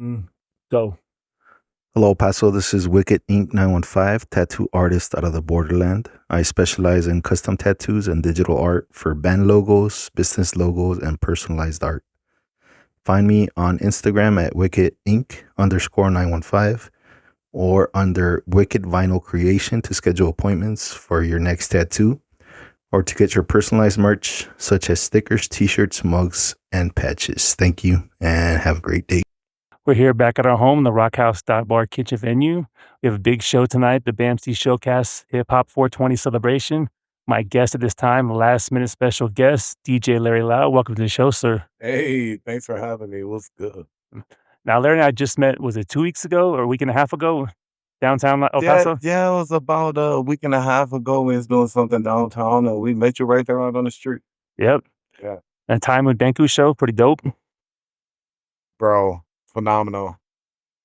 Mm. Go. Hello, Paso. This is Wicked Ink 915, tattoo artist out of the borderland. I specialize in custom tattoos and digital art for band logos, business logos, and personalized art. Find me on Instagram at Wicked Ink _ 915 or under Wicked Vinyl Creation to schedule appointments for your next tattoo or to get your personalized merch such as stickers, t-shirts, mugs, and patches. Thank you and have a great day. We're here back at our home, the Rock House Bar Kitchen venue. We have a big show tonight, the BAMC Showcast Hip Hop 420 celebration. My guest at this time, last minute special guest, DJ Larry Loud. Welcome to the show, sir. Hey, thanks for having me. What's good? Now, Larry and I just met, was it 2 weeks ago or a week and a half ago? Downtown El Yeah, Paso? yeah, it was about a week and a half ago. We was doing something downtown, and we met you right there out on the street. Yep. Yeah, And Taiyamo Denku show, pretty dope. bro, phenomenal,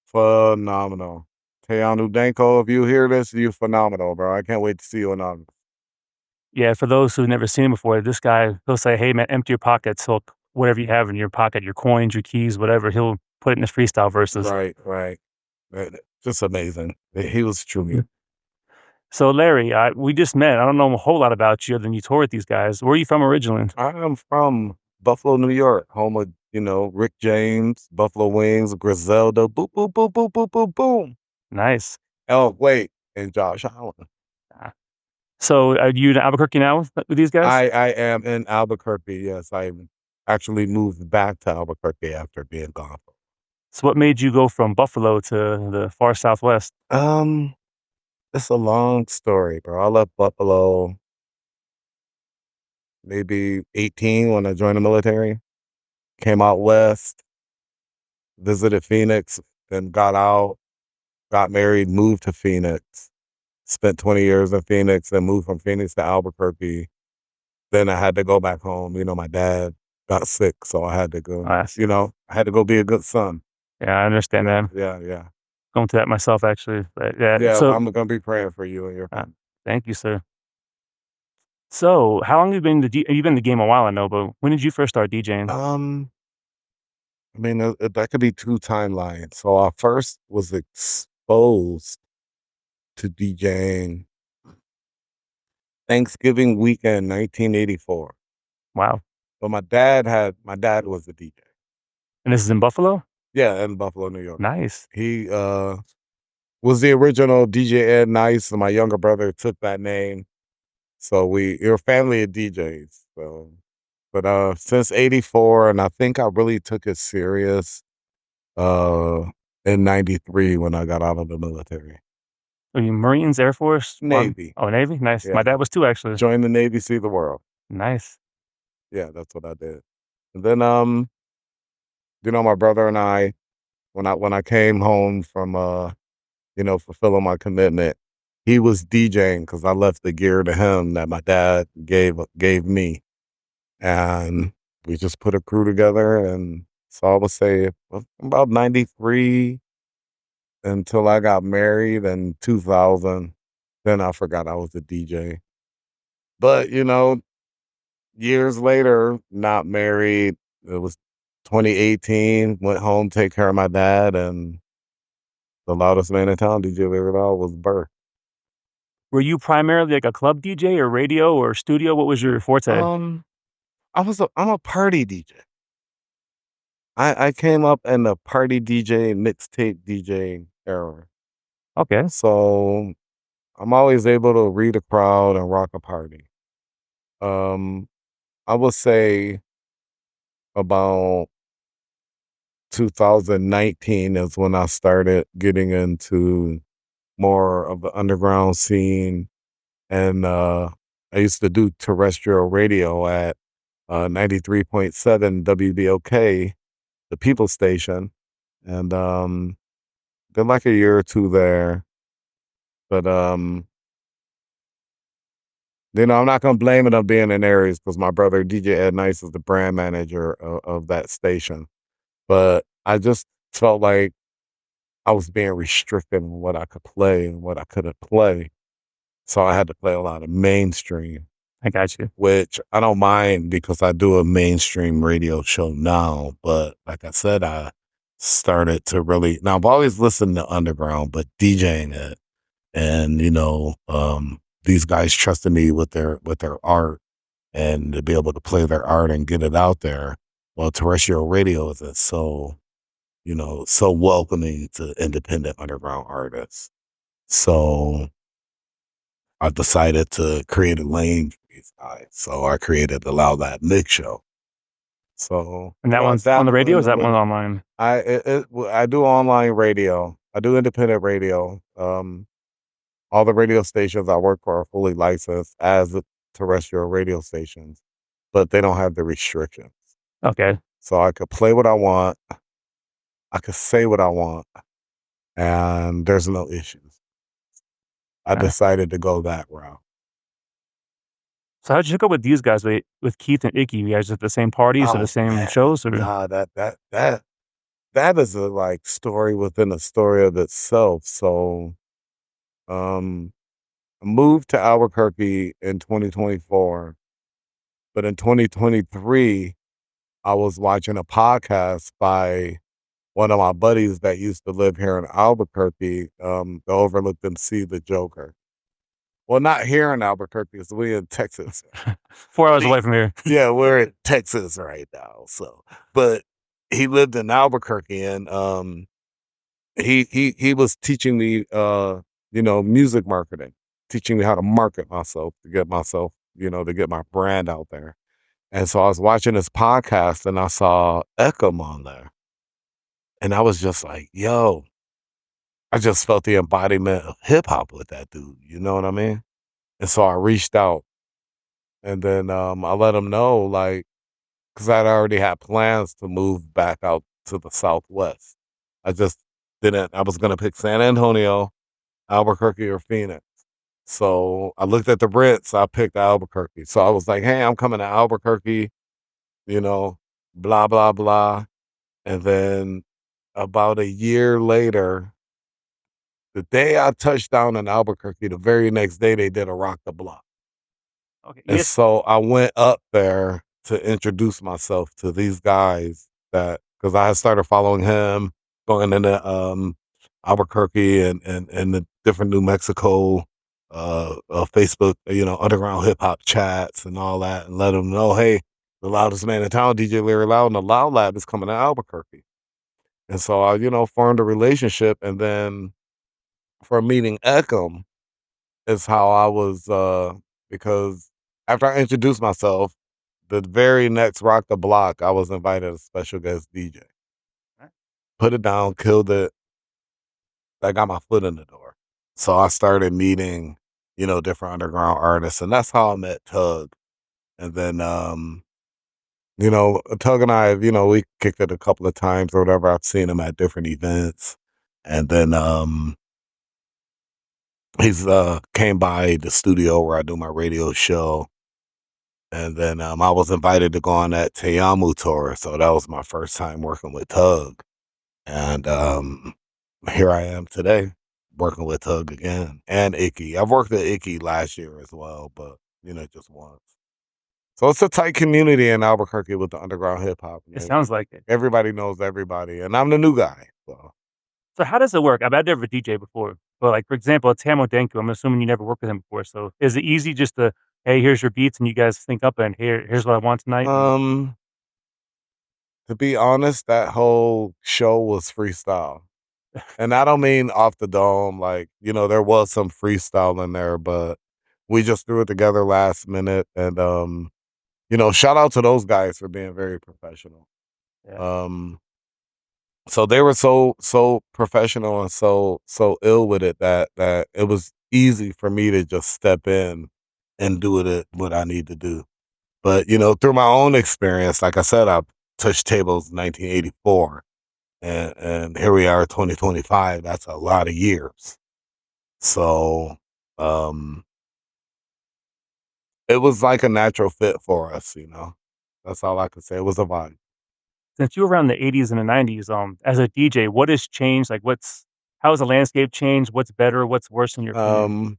phenomenal. Taiyamo Denku, if you hear this, you phenomenal, bro. I can't wait to see you in August. Yeah, for those who've never seen him before, this guy, he'll say, hey, man, empty your pockets. He'll, whatever you have in your pocket, your coins, your keys, whatever, he'll put it in the freestyle verses. Right. Just amazing. He was truly. So, Larry, we just met. I don't know a whole lot about you other than you toured with these guys. Where are you from originally? I am from Buffalo, New York, home of, Rick James, Buffalo Wings, Griselda, boom, boom, boom, boom, boom, boom, boom. Nice. Oh, wait, and Josh Allen. Ah. So, are you in Albuquerque now with these guys? I am in Albuquerque, yes. I actually moved back to Albuquerque after being gone. So, what made you go from Buffalo to the far Southwest? It's a long story, bro. I left Buffalo maybe 18 when I joined the military. Came out west, visited Phoenix, then got out, got married, moved to Phoenix, spent 20 years in Phoenix, then moved from Phoenix to Albuquerque. Then I had to go back home. My dad got sick, so I had to go, I see. I had to go be a good son. Yeah, I understand that. Yeah. Going through that myself, actually. But yeah. Yeah, So, I'm gonna be praying for you and your family. thank you, sir. So, how long have you been you've been in the game a while, I know, but when did you first start DJing? I mean, that could be two timelines. So I first was exposed to DJing Thanksgiving weekend, 1984. Wow. But my dad was a DJ. And this is in Buffalo? Yeah, in Buffalo, New York. Nice. He was the original DJ Ed Nice, and my younger brother took that name. So we're a family of DJs. So, but since '84, and I think I really took it serious in '93 when I got out of the military. Are you Marines, Air Force? Navy. Oh, Navy? Nice. Yeah. My dad was too, actually. Join the Navy, see the world. Nice. Yeah, that's what I did. And then my brother and I, when I came home from fulfilling my commitment, he was DJing because I left the gear to him that my dad gave me. And we just put a crew together, and so I would say about 93 until I got married in 2000. Then I forgot I was a DJ. But, years later, not married, it was 2018, went home, take care of my dad, and the loudest man in town, DJ Larry Loud, was birthed. Were you primarily like a club DJ or radio or studio? What was your forte? I'm a party DJ. I came up in the party DJ, mixtape DJ era. Okay. So I'm always able to read a crowd and rock a party. I would say about 2019 is when I started getting into more of the underground scene. And I used to do terrestrial radio at 93.7 WBOK, the People Station. And did like a year or two there. But I'm not gonna blame it on being in Aries because my brother DJ Ed Nice is the brand manager of that station. But I just felt like I was being restricted on what I could play and what I couldn't play. So I had to play a lot of mainstream. I got you. Which I don't mind because I do a mainstream radio show now. But like I said, I started to really. Now I've always listened to underground, but DJing it, and these guys trusted me with their art and to be able to play their art and get it out there. Well, terrestrial radio isn't so welcoming to independent underground artists. So I decided to create a lane for these guys. So I created the Loud That Mix Show. So And that one's on the radio? Or is that one online? I do online radio. I do independent radio. All the radio stations I work for are fully licensed as terrestrial radio stations, but they don't have the restrictions. Okay. So I could play what I want. I could say what I want, and there's no issues. I decided to go that route. So how'd you hook up with these guys, with Keith and Icky? You guys at the same parties or the same Man. shows? Or? Nah, that is a like story within a story of itself. So, I moved to Albuquerque in 2024, but in 2023, I was watching a podcast by one of my buddies that used to live here in Albuquerque, the Overlooked MC, the Joker. Well, not here in Albuquerque, because we're in Texas. 4 hours away from here. Yeah, we're in Texas right now. So, but he lived in Albuquerque, and he was teaching me music marketing, teaching me how to market myself to get my brand out there. And so I was watching this podcast and I saw Eckham on there. And I was just like, yo, I just felt the embodiment of hip hop with that dude. You know what I mean? And so I reached out, and then I let him know, like, because I'd already had plans to move back out to the Southwest. I just didn't. I was going to pick San Antonio, Albuquerque, or Phoenix. So I looked at the rents. I picked Albuquerque. So I was like, hey, I'm coming to Albuquerque, blah, blah, blah. And then about a year later, the day I touched down in Albuquerque, the very next day they did a Rock the Block. Okay. And Yes. so I went up there to introduce myself to these guys because I had started following him, going into Albuquerque and the different New Mexico Facebook, underground hip hop chats and all that, and let them know, hey, the loudest man in town, DJ Larry Loud, and the Loud Lab is coming to Albuquerque. And so I, formed a relationship, and then from meeting Eckham is how I was, because after I introduced myself, the very next Rock the Block, I was invited as a special guest DJ. Right. Put it down, killed it. I got my foot in the door. So I started meeting, different underground artists, and that's how I met Tug. And then, Tug and I, we kicked it a couple of times or whatever. I've seen him at different events. And then, he's came by the studio where I do my radio show. And then I was invited to go on that Taiyamo tour. So that was my first time working with Tug. And here I am today working with Tug again and Icky. I've worked with Icky last year as well, but just once. So it's a tight community in Albuquerque with the underground hip hop. It sounds like it. Everybody knows everybody, and I'm the new guy. So how does it work? I've never DJ before, but like, for example, Taiyamo Denku, I'm assuming you never worked with him before. So is it easy just to, hey, here's your beats and you guys sync up and here's what I want tonight? To be honest, that whole show was freestyle. And I don't mean off the dome, like, there was some freestyle in there, but we just threw it together last minute. And, shout out to those guys for being very professional. Yeah. So they were so professional and so ill with it that it was easy for me to just step in and do what I need to do. But, through my own experience, like I said, I've touched tables 1984. And here we are, 2025. That's a lot of years. So it was like a natural fit for us, That's all I could say. It was a vibe. Since you were around the 80s and the 90s, as a DJ, what has changed? Like, how has the landscape changed? What's better? What's worse in your opinion?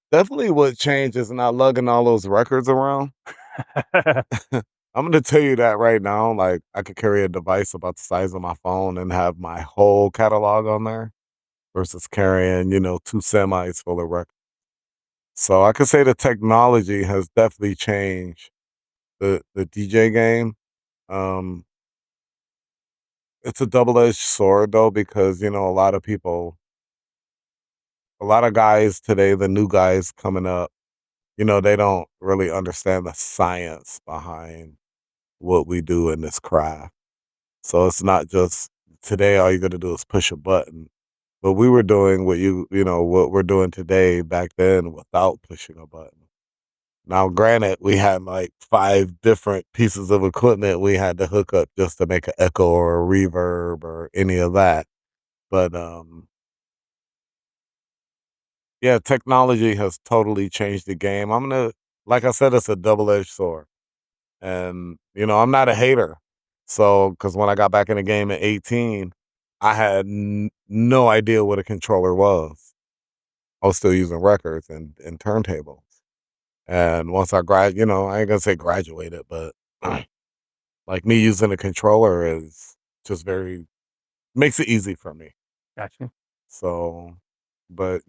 Definitely what changed is not lugging all those records around. I'm gonna tell you that right now, like, I could carry a device about the size of my phone and have my whole catalog on there versus carrying, 2 semis full of records. So I could say the technology has definitely changed the DJ game. Um, it's a double-edged sword though, because, a lot of guys today, the new guys coming up, they don't really understand the science behind what we do in this craft. So it's not just today all you gotta do is push a button. But we were doing what we're doing today back then without pushing a button. Now, granted, we had like 5 different pieces of equipment we had to hook up just to make an echo or a reverb or any of that. But yeah, technology has totally changed the game. Like I said, it's a double-edged sword. And, I'm not a hater. So, because when I got back in the game at 18, I had no idea what a controller was. I was still using records and turntables. And once I ain't gonna say graduated, but like me using a controller is just makes it easy for me. Gotcha. So, but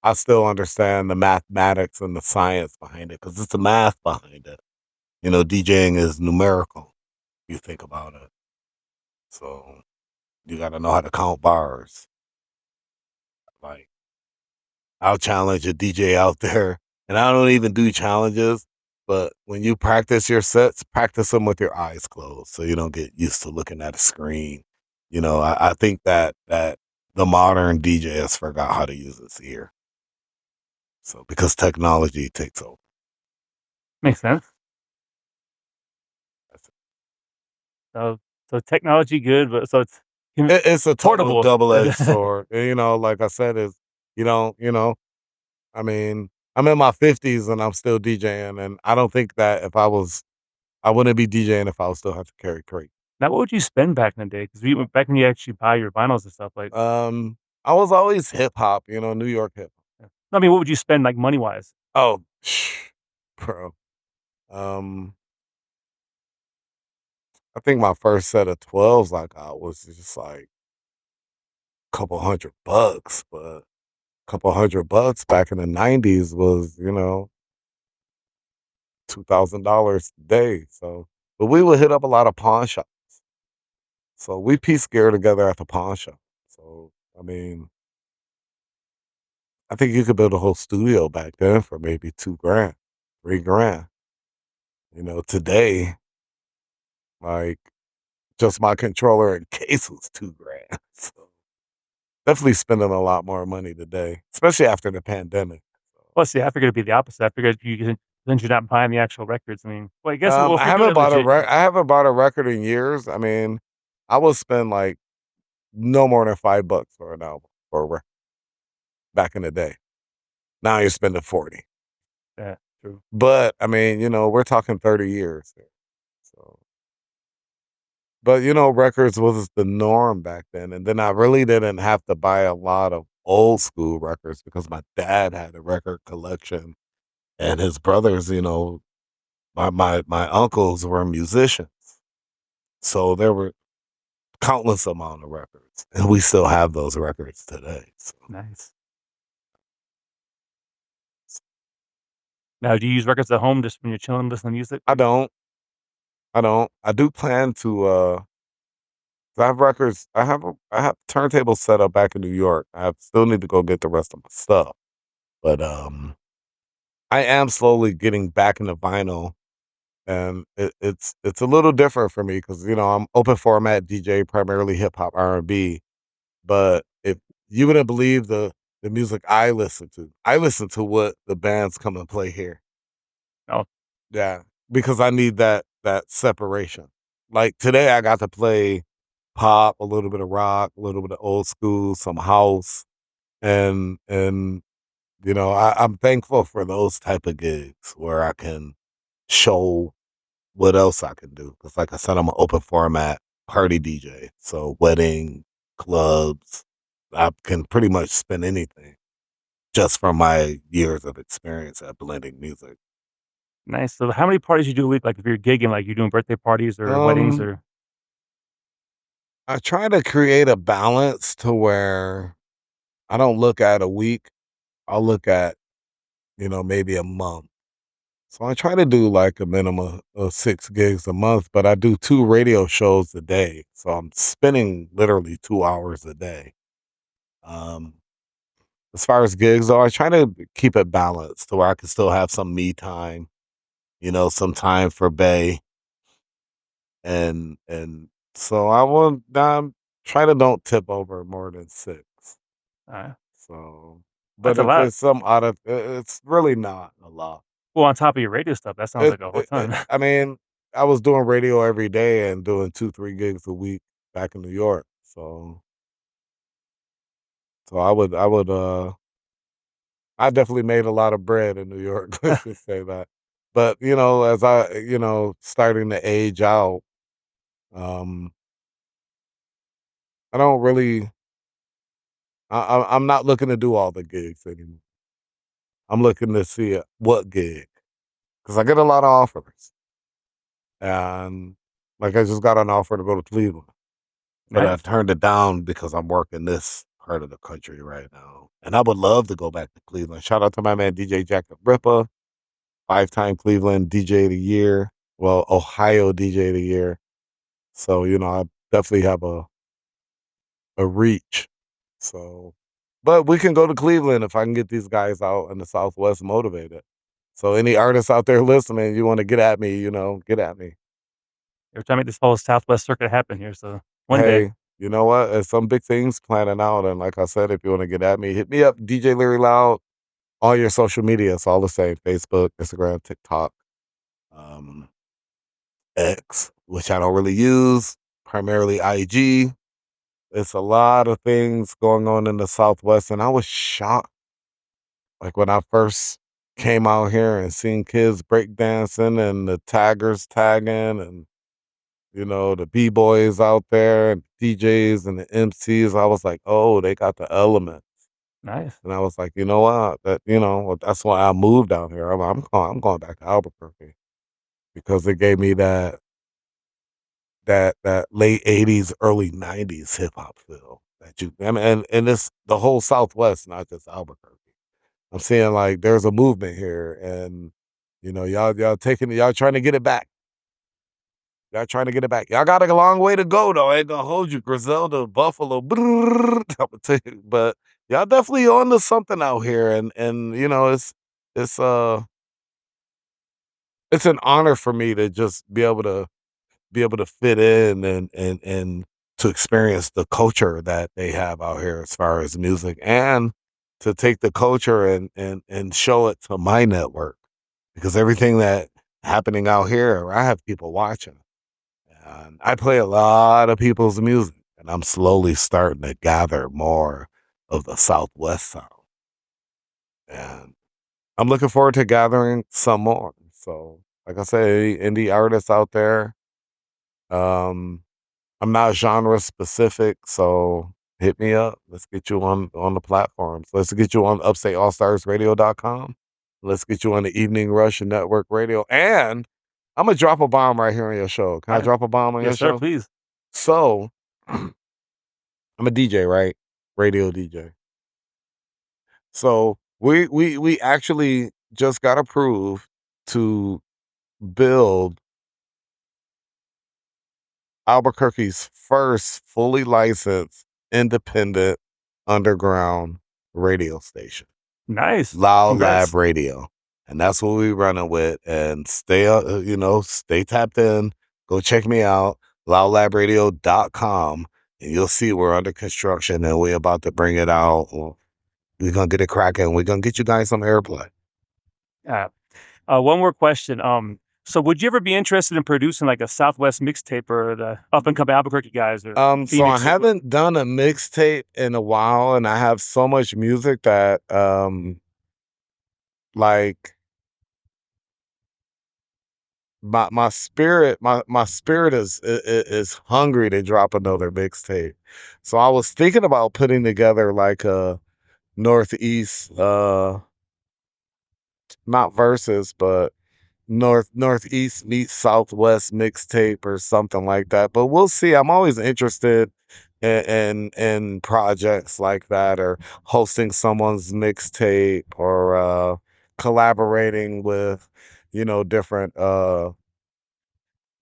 I still understand the mathematics and the science behind it because it's the math behind it. DJing is numerical. You think about it. So you got to know how to count bars. Like I'll challenge a DJ out there, and I don't even do challenges. But when you practice your sets, practice them with your eyes closed, so you don't get used to looking at a screen. I think that the modern DJ has forgot how to use his ear. So because technology takes over. Makes sense. That's it. So so technology good, but so it's It's a total portable. double-edged sword. Like I said, is you don't, you know, I mean, I'm in my 50s and I'm still DJing, and I don't think that I wouldn't be DJing if I would still have to carry crate. Now, what would you spend back in the day? Because we back when you actually buy your vinyls and stuff, like, I was always hip hop, New York hip hop. I mean, what would you spend, like, money-wise? Oh, bro. Um, I think my first set of 12s I got was just like a couple $100, but a couple $100 back in the 90s was, $2,000 a day. So, but we would hit up a lot of pawn shops. So we pieced gear together at the pawn shop. So, I mean, I think you could build a whole studio back then for maybe 2 grand, 3 grand. Today, like just my controller and case was 2 grand. So definitely spending a lot more money today, especially after the pandemic. Well, see, I figured it'd be the opposite. I figured since you're not buying the actual records, I mean, well, I guess, well, if I you're doing haven't it legit, I haven't bought a record in years. I mean, I would spend like no more than $5 for an album for a record back in the day. Now you're spending 40. yeah, true. But I mean, we're talking 30 years here. So, but records was the norm back then. And then I really didn't have to buy a lot of old school records because my dad had a record collection and his brothers, my uncles were musicians. So there were countless amount of records. And we still have those records today. So Nice. Now, do you use records at home just when you're chilling, listening to music? I don't. I don't. I do plan to I have records. I have turntables set up back in New York. Still need to go get the rest of my stuff. But I am slowly getting back into vinyl, and it's a little different for me because I'm open format DJ, primarily hip hop R&B. But if you wouldn't believe the music I listen to what the bands come and play here. No. Yeah, because I need that separation. Like today, I got to play pop, a little bit of rock, a little bit of old school, some house, and I'm thankful for those type of gigs where I can show what else I can do. Because like I said, I'm an open format party DJ, so wedding, clubs, I can pretty much spin anything just from my years of experience at blending music. Nice. So how many parties you do a week? Like if you're gigging, like you're doing birthday parties or weddings Um, or I try to create a balance to where I don't look at a week. I'll look at, maybe a month. So I try to do like a minimum of 6 gigs a month, but I do 2 radio shows a day. So I'm spending literally 2 hours a day. Um, as far as gigs though, I try to keep it balanced to where I can still have some me time, some time for Bay and so I will try to don't tip over more than 6. uh, So, that's but a if lot. it's some out of it's really not a lot. Well, on top of your radio stuff, that sounds like a whole ton. I mean, I was doing radio every day and doing 2, 3 gigs a week back in New York. So I definitely made a lot of bread in New York, let's just say that. But, as starting to age out, um, I don't really I'm not looking to do all the gigs anymore. I'm looking to see what gig, because I get a lot of offers. And like I just got an offer to go to Cleveland. But I Nice. turned it down because I'm working this part of the country right now, and I would love to go back to Cleveland. Shout out to my man DJ Jacob Rippa, 5-time Cleveland DJ of the year, well, Ohio DJ of the year. So, I definitely have a reach. So, but we can go to Cleveland if I can get these guys out in the Southwest motivated. So any artists out there listening, you wanna get at me, get at me. We're trying to make this whole Southwest circuit happen here. So one day. Hey, you know what? There's some big things planning out, and like I said, if you wanna get at me, hit me up, DJ Larry Loud, all your social media, it's all the same, Facebook, Instagram, TikTok, um, X, which I don't really use, primarily IG. It's a lot of things going on in the Southwest, and I was shocked, like, when I first came out here and seen kids breakdancing and the taggers tagging and, the B-boys out there and DJs and the MCs. I was like, "Oh, they got the element." Nice. And I was like, "You know what? That's why I moved down here. I'm going back to Albuquerque because it gave me that late '80s, early '90s hip hop feel that I mean, and it's the whole Southwest, not just Albuquerque. I'm seeing like there's a movement here, and y'all trying to get it back. Y'all trying to get it back. Y'all got a long way to go though. I ain't gonna hold you, Griselda, Buffalo. I'm gonna tell you, but y'all definitely on to something out here, and it's uh it's an honor for me to just be able to fit in and to experience the culture that they have out here as far as music, and to take the culture and show it to my network, because everything that happening out here, I have people watching, and I play a lot of people's music, and I'm slowly starting to gather more of the Southwest sound, and I'm looking forward to gathering some more. So like I say, indie artists out there, um I'm not genre specific, so hit me up. Let's get you on the platforms. Let's get you on upstateallstarsradio.com. Let's get you on the Evening Rush and Network Radio. And I'm gonna drop a bomb right here on your show. Can All I right. drop a bomb on your Yes, sir. show? Please. So I'm a DJ, right? Radio DJ. So we actually just got approved to build Albuquerque's first fully licensed independent underground radio station, Nice. Loud Lab Congrats. Radio. And that's what we running with. And stay tapped in. Go check me out, loudlabradio.com, and you'll see we're under construction and we're about to bring it out. We're going to get it cracking. We're going to get you guys some airplay. Uh, one more question. So would you ever be interested in producing like a Southwest mixtape or the up and coming Albuquerque guys or So I Phoenix? haven't done a mixtape in a while, and I have so much music that like my spirit is hungry to drop another mixtape. So I was thinking about putting together like a Northeast not verses, but Northeast meets Southwest mixtape or something like that. But we'll see. I'm always interested in projects like that, or hosting someone's mixtape, or collaborating with,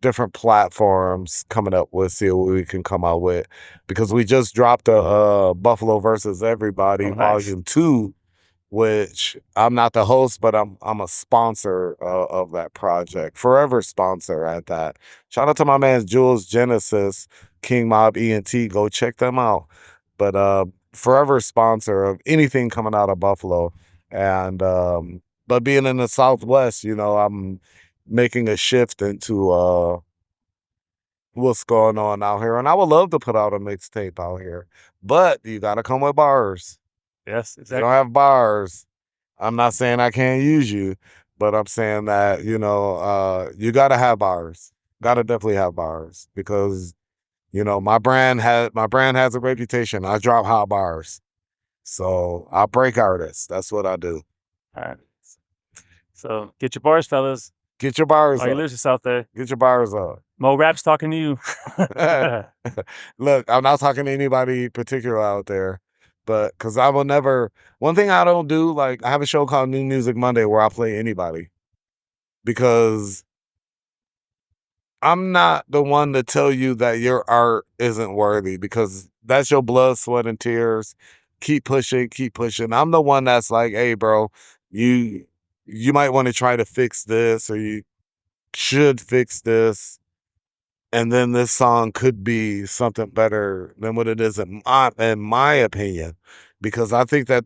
different platforms, coming up with, see what we can come out with, because we just dropped a Buffalo versus Everybody nice. Volume 2, which I'm not the host, but I'm a sponsor of that project, forever sponsor at that. Shout out to my man Jules Genesis, King Mob ENT. Go check them out. But forever sponsor of anything coming out of Buffalo, and but being in the Southwest, I'm making a shift into what's going on out here, and I would love to put out a mixtape out here, but you got to come with bars. Yes, If you exactly. don't have bars, I'm not saying I can't use you, but I'm saying that, you gotta have bars. Gotta definitely have bars, because, my brand has a reputation. I drop hot bars. So I break artists. That's what I do. All right. So get your bars, fellas. Get your bars All you up. lyricists out there. Get your bars up. Mo Rap's talking to you. Look, I'm not talking to anybody particular out there, but because I will never. One thing I don't do, like, I have a show called New Music Monday where I play anybody, because I'm not the one to tell you that your art isn't worthy, because that's your blood, sweat, and tears. Keep pushing, keep pushing. I'm the one that's like, hey, bro, you might want to try to fix this, or you should fix this. And then this song could be something better than what it is, in my opinion. Because I think that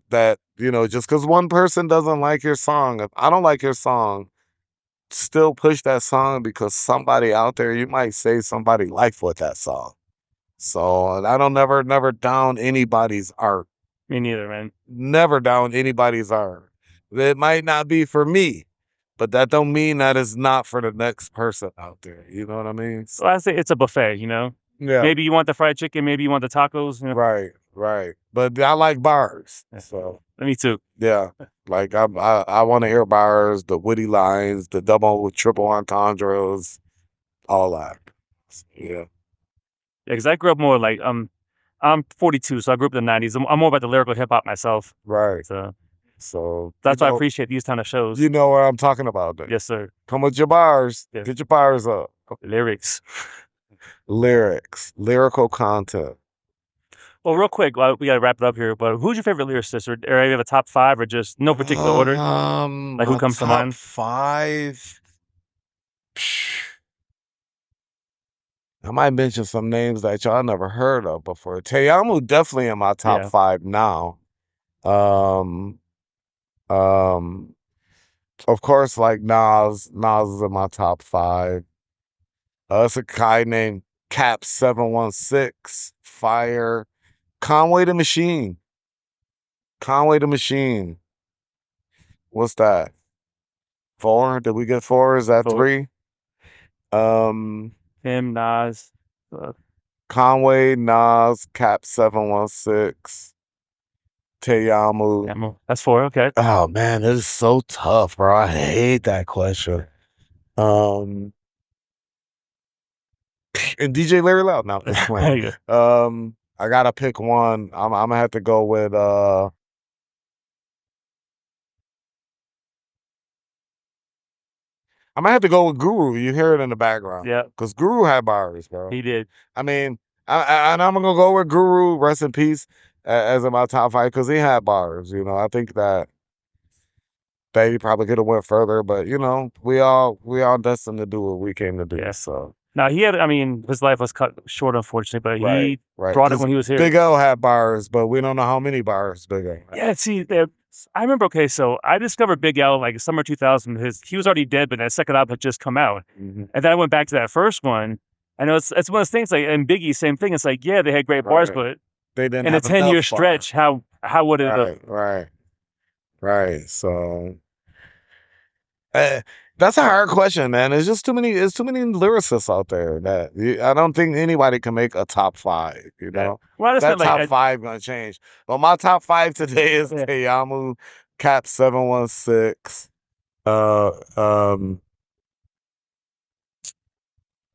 just because one person doesn't like your song, if I don't like your song, still push that song, because somebody out there, you might save somebody's life with that song. So, and I don't never down anybody's art. Me neither, man. Never down anybody's art. It might not be for me, but that don't mean that it's not for the next person out there. You know what I mean? So I say it's a buffet, Yeah. Maybe you want the fried chicken, maybe you want the tacos, Right. But I like bars. So Me too. yeah, like I want to hear bars, the witty lines, the double, triple entendres, all that. Yeah. Yeah, because I grew up more like I'm 42, so I grew up in the 90s. I'm more about the lyrical hip hop myself. Right. So So that's why I appreciate these kind of shows. you know what I'm talking about. Then. Yes, sir. Come with your bars. Yes. Get your bars up. Lyrics. Lyrics, lyrical content. Well, real quick, we gotta wrap it up here. But who's your favorite lyricist, or you have a top 5, or just no particular order? Like, who comes to mind? Top 5. I might mention some names that y'all never heard of before. Taiyamo definitely in my top Yeah. 5 now. Of course, like Nas is in my top 5. It's a guy named Cap 716, Fire, Conway the Machine. What's that? 4? Did we get 4? Is that 4. 3? Him, Nas. Conway, Nas, Cap 716, Taiyamo. That's 4. Okay. Oh man, this is so tough, bro. I hate that question. And DJ Larry Loud. Now it's playing. I gotta pick one. I'm gonna have to go with I'm gonna have to go with Guru. You hear it in the background. Yeah. Because Guru had bars, bro. He did. I mean, and I'm gonna go with Guru, rest in peace, as in my top 5, because he had bars. I think that he probably could have went further, but we all destined to do what we came to do. Yeah. So now his life was cut short, unfortunately, but he brought it when he was here. Big L had bars, but we don't know how many bars Big L had. Yeah, see, I remember. Okay, so I discovered Big L like summer 2000. He was already dead, but that second album had just come out, and then I went back to that first one. And it's one of those things, like, and Biggie, same thing. It's like, yeah, they had great bars, but they didn't. In a 10-year stretch, how would it? Right. So that's a hard question, man. It's just too many. It's too many lyricists out there that I don't think anybody can make a top 5. Well, that top 5 gonna change. But my top 5 today is Taiyamo, Cap 716,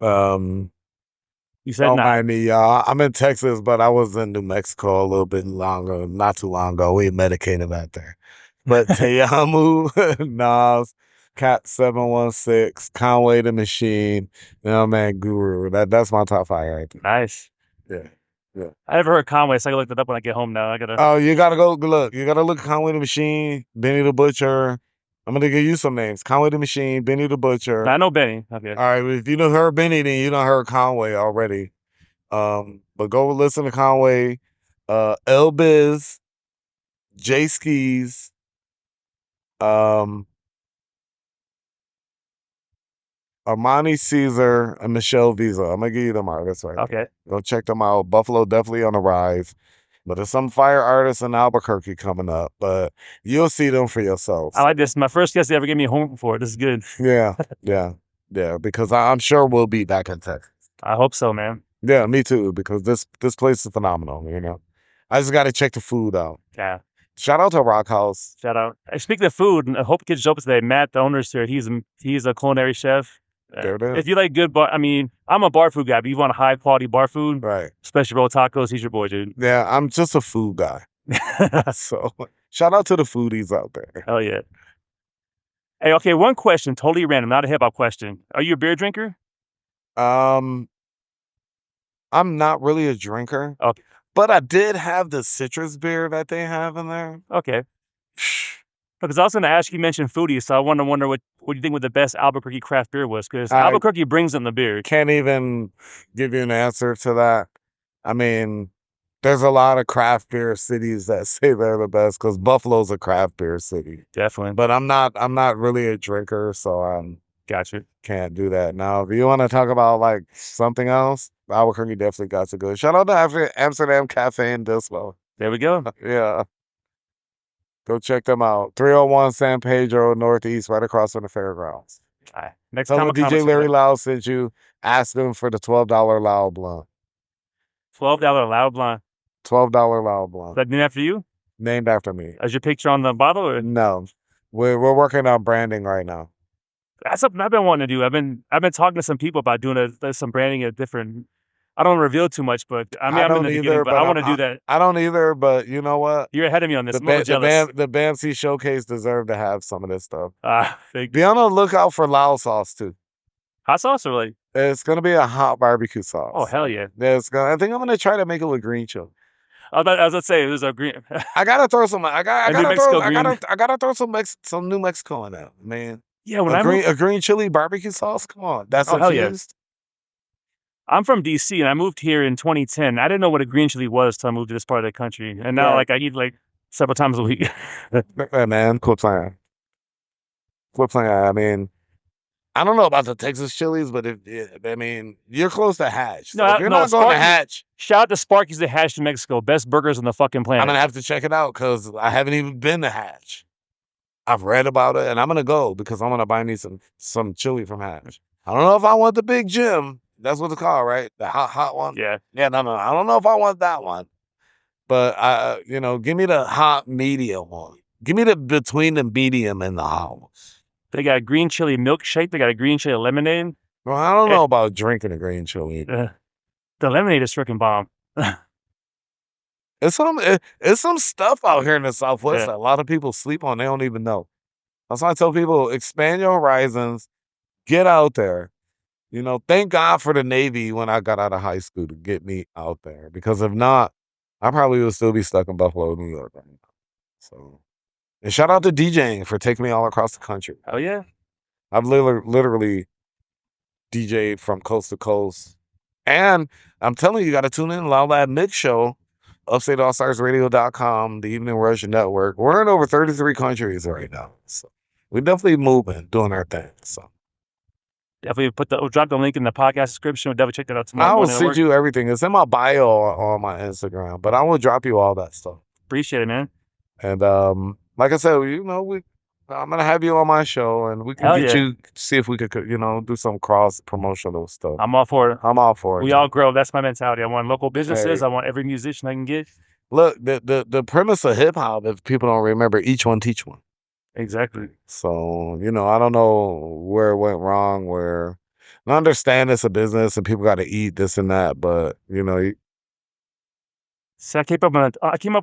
You said Don't not. mind me, y'all. I'm in Texas, but I was in New Mexico a little bit longer, not too long ago. We medicated out there. But Taiyamo, Nas, Cat 716, Conway the Machine, man, Guru. That's my top 5 right there. Nice. Yeah. Yeah. I never heard Conway, so I gotta look that up when I get home now. I gotta. Oh, you gotta go look. You gotta look at Conway the Machine, Benny the Butcher. I'm gonna give you some names. Conway the Machine, Benny the Butcher. I know Benny. Okay. All right, if you don't heard Benny, then you don't heard Conway already. But go listen to Conway, L Biz, J Skis, Armani Caesar, and Michelle Visa. I'm gonna give you them artists right Okay. Go check them out. Buffalo definitely on the rise. But there's some fire artists in Albuquerque coming up, but you'll see them for yourselves. I like this. My first guest ever gave me a home for it. This is good. Yeah, because I'm sure we'll be back in Texas. I hope so, man. Yeah, me too, because this place is phenomenal, I just got to check the food out. Yeah. Shout out to Rock House. Shout out. Speaking of food, I hope Kids Open today. Matt, the owner's here. He's a culinary chef. There it is. If you like good bar, I mean, I'm a bar food guy, but you want high quality bar food, Right. especially roll tacos, he's your boy, dude. Yeah, I'm just a food guy. So shout out to the foodies out there. Hell yeah. Hey, okay, one question, totally random, not a hip hop question. Are you a beer drinker? I'm not really a drinker. Okay. But I did have the citrus beer that they have in there. Okay. Because I was going to ask, you mentioned foodies, so I wonder what you think what the best Albuquerque craft beer was, because Albuquerque brings in the beer. Can't even give you an answer to that. I mean, there's a lot of craft beer cities that say they're the best, because Buffalo's a craft beer city. Definitely. But I'm not really a drinker, so gotcha. Can't do that. Now, if you want to talk about like something else, Albuquerque definitely got to go. Shout out to Amsterdam Cafe and Dispo. There we go. Yeah. Go check them out. 301 San Pedro Northeast, right across from the fairgrounds. All right. Next Tell time them DJ Larry Loud sent you. Ask them for the $12 Loud Blunt. $12 Loud Blunt. $12 Loud Blunt. Is that named after you? Named after me. Is your picture on the bottle? Or? No. We're working on branding right now. That's something I've been wanting to do. I've been talking to some people about doing some branding at different. I don't reveal too much, but I mean, I'm in the beginning, but I want to do that. I don't either, but you know what? You're ahead of me on this. The I'm jealous. The BAMC Showcase deserve to have some of this stuff. Be on the lookout for Loud sauce too. Hot sauce or like? It's gonna be a hot barbecue sauce. Oh hell yeah! I think I'm gonna try to make it with green chili. I was gonna say it was a green. I gotta throw some. I gotta throw some New Mexico in there, man. Yeah, when a green chili barbecue sauce. Come on, that's infused. Yeah. I'm from DC and I moved here in 2010. I didn't know what a green chili was till I moved to this part of the country, and now like I eat like several times a week. Hey, man, quit playing. I mean, I don't know about the Texas chilies, but I mean, you're close to Hatch. So if you're not going to Hatch, shout out to Sparky's at Hatch, New Mexico. Best burgers on the fucking planet. I'm gonna have to check it out because I haven't even been to Hatch. I've read about it, and I'm gonna go because I'm gonna buy me some chili from Hatch. I don't know if I want the Big Jim. That's what it's called, right? The hot one. Yeah. No. I don't know if I want that one, but give me the hot medium one. Give me the between the medium and the hot one. They got a green chili milkshake. They got a green chili lemonade. Well, I don't know about drinking a green chili. The lemonade is freaking bomb. It's some stuff out here in the Southwest that a lot of people sleep on. They don't even know. That's why I tell people, expand your horizons, get out there. Thank God for the Navy when I got out of high school to get me out there. Because if not, I probably would still be stuck in Buffalo, New York right now. So, and shout out to DJing for taking me all across the country. Oh yeah. I've literally DJed from coast to coast. And I'm telling you, you got to tune in Loud Lab Mix Show, UpstateAllStarsRadio.com, the Evening Rush Network. We're in over 33 countries right now. So we're definitely moving, doing our thing. So definitely drop the link in the podcast description. We'll definitely check that out tomorrow. I will send you everything. It's in my bio on my Instagram, but I will drop you all that stuff. Appreciate it, man. And like I said, I'm gonna have you on my show, and we can get you, see if we could, do some cross promotional stuff. I'm all for it. We all grow. That's my mentality. I want local businesses. I want every musician I can get. Look, the premise of hip hop, if people don't remember, each one teach one. Exactly. So I don't know where it went wrong. Where I understand it's a business and people got to eat this and that, but you So I came up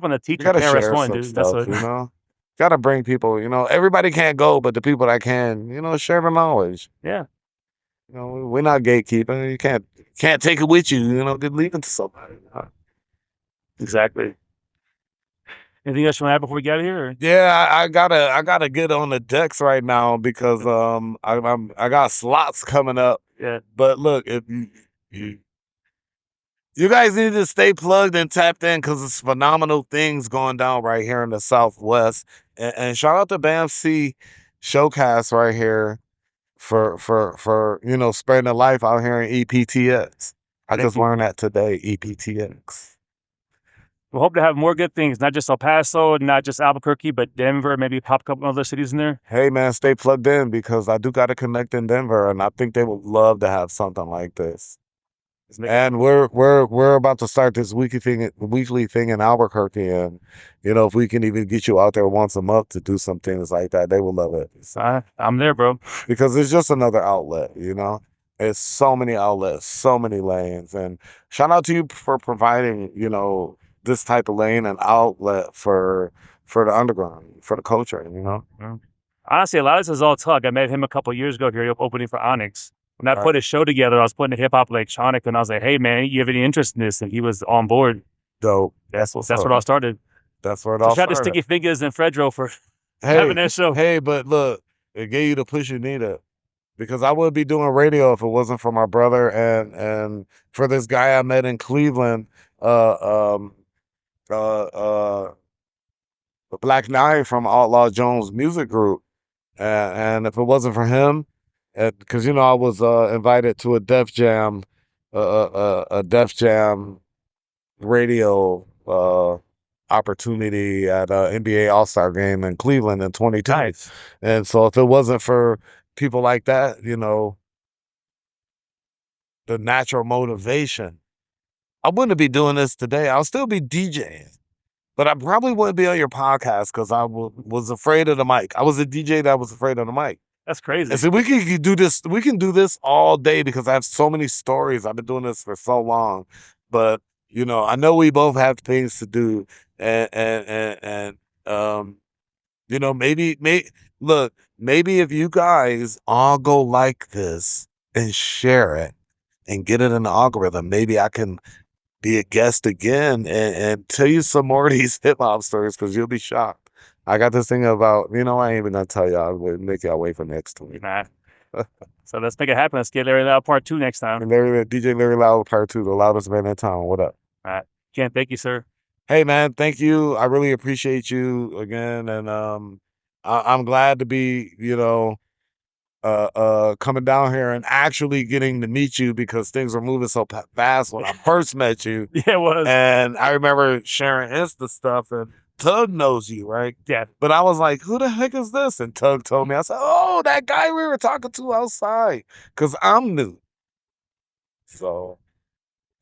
on the you teacher got to KRS share One, some dude. That's stuff. what. Got to bring people. Everybody can't go, but the people that can, share the knowledge. Yeah, We're not gatekeeping. You can't take it with you. Just leave it to somebody. exactly. Anything else you want to add before we get out of here? Or? Yeah, I gotta get on the decks right now because I got slots coming up. Yeah, But look, if you guys need to stay plugged and tapped in because it's phenomenal things going down right here in the Southwest. And shout out to BAMC Showcast right here for spreading the life out here in EPTX. I Thank just you. learned that today, EPTX. We hope to have more good things, not just El Paso, not just Albuquerque, but Denver, maybe pop a couple other cities in there. Hey man, stay plugged in because I do got to connect in Denver, and I think they would love to have something like this. And we're about to start this weekly thing in Albuquerque, and if we can even get you out there once a month to do some things like that, they will love it. I'm there, bro. Because it's just another outlet. It's so many outlets, so many lanes, and shout out to you for providing this type of lane and outlet for the underground, for the culture. Honestly, a lot of this is all talk. I met him a couple years ago here opening for Onyx. When I put a show together, I was putting a hip hop electronic, and I was like, "Hey, man, you have any interest in this?" And he was on board. Dope. That's where it all started. That's where it So all shout out to started. Sticky Fingers and Fredro for having that show. Hey, but look, it gave you the push you needed. Because I would be doing radio if it wasn't for my brother and for this guy I met in Cleveland, Black Knight from Outlaw Jones Music Group, and if it wasn't for him, because I was invited to a Def Jam, a Def Jam radio opportunity at NBA All-Star game in Cleveland in 2010. Nice. And so if it wasn't for people like that, the natural motivation, I wouldn't be doing this today. I'll still be DJing, but I probably wouldn't be on your podcast because I was afraid of the mic. I was a DJ that was afraid of the mic. That's crazy. And so we can do this. We can do this all day because I have so many stories. I've been doing this for so long, but I know we both have things to do, and maybe if you guys all go like this and share it and get it in the algorithm, maybe I can be a guest again and tell you some more of these hip hop stories because you'll be shocked. I got this thing about, I ain't even gonna tell y'all, make y'all wait for next week. Nah. So let's make it happen. Let's get Larry Loud Part 2 next time. And DJ Larry Loud Part 2, the loudest man in town. What up? All right. Ken, thank you, sir. Hey man, thank you. I really appreciate you again. And I'm glad to be, coming down here and actually getting to meet you because things were moving so fast when I first met you. Yeah, it was. And I remember sharing Insta stuff, and Tug knows you, right? Yeah. But I was like, who the heck is this? And Tug told me. I said, oh, that guy we were talking to outside because I'm new. So,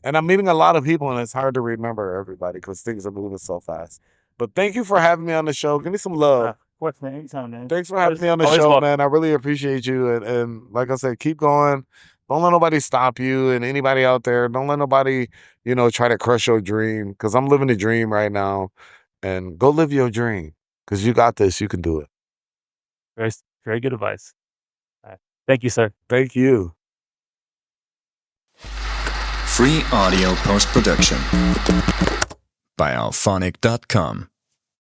and I'm meeting a lot of people, and it's hard to remember everybody because things are moving so fast. But thank you for having me on the show. Give me some love. What's man? Anytime, man. Thanks for having me on the show, man. I really appreciate you. And like I said, keep going. Don't let nobody stop you. And anybody out there, don't let nobody, try to crush your dream. Because I'm living a dream right now. And go live your dream. Because you got this. You can do it. Very, very good advice. All right. Thank you, sir. Thank you. Free audio post-production by alphonic.com.